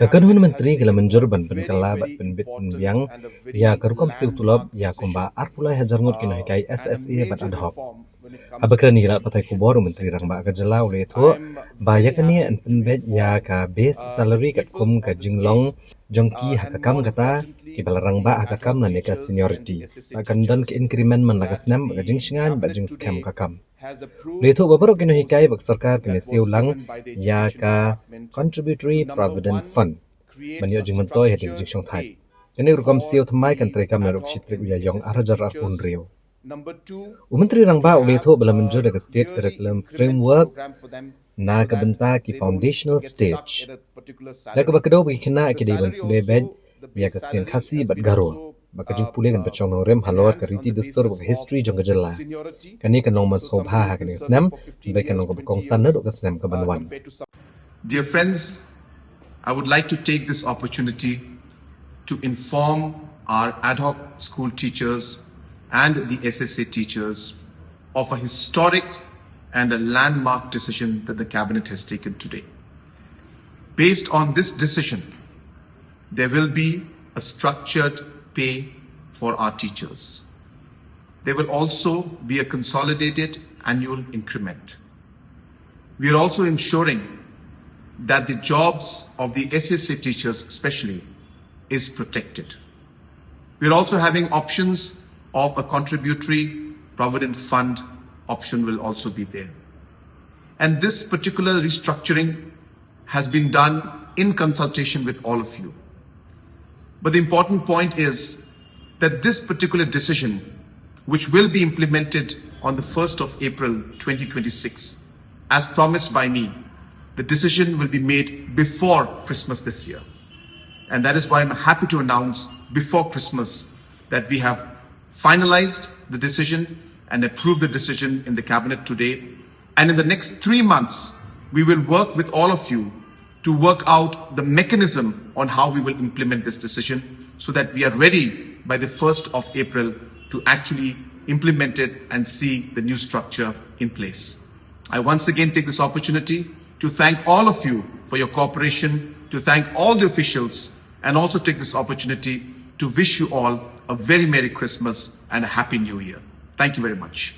Kakanhun Menteri kala menjur ban penkala bat penbit penbiang ya karukom siu Tulop ya kumba arpulai hajarngot Nonghikai SSA bat Ad-hoc. Abakran nila patai kubor Menteri rangba kajala oleh itu bayakani an penbet ya ka base salary kat kum ka jinglong jongki hakakam kata kibala rangba hakakam na neka seniority akan dan ke increment man lagasnam bagajing shingan bajing scam kakam. Leto babarok Nonghikai bak sarkar kene siu lang ya ka Contributory Provident Fund banyo jing mentoy heting jing shong thai kene rukom siu Thymmai kan trekam naruk chitrik Iaiong arajar arpun rio Menteri rangba Leto bala menjur ke state curriculum framework na kabenta ki foundational stage la ka bakdo bi khina ki dei ban pule bed ya ka ten khasi bat garol bakajing pule kan bachong norem halor ka riti dustur ba history jong gajala kani kan nong man sobha ha kan snam be kan nong ba kong san na do ka snam ka banwan. Dear friends, I would like to take this opportunity to inform our ad hoc school teachers and the SSA teachers of a historic and a landmark decision that the Cabinet has taken today. Based on this decision, there will be a structured pay for our teachers. There will also be a consolidated annual increment. We are also ensuring that the jobs of the SSA teachers especially is protected. We are also having options of a contributory provident fund option will also be there. And this particular restructuring has been done in consultation with all of you. But the important point is that this particular decision, which will be implemented on the 1st of April 2026, as promised by me, the decision will be made before Christmas this year. And that is why I'm happy to announce before Christmas that we have finalized the decision and approved the decision in the Cabinet today. And in the next 3 months, we will work with all of you to work out the mechanism on how we will implement this decision so that we are ready by the 1st of April to actually implement it and see the new structure in place. I once again take this opportunity to thank all of you for your cooperation, to thank all the officials, and also take this opportunity to wish you all a very Merry Christmas and a Happy New Year. Thank you very much.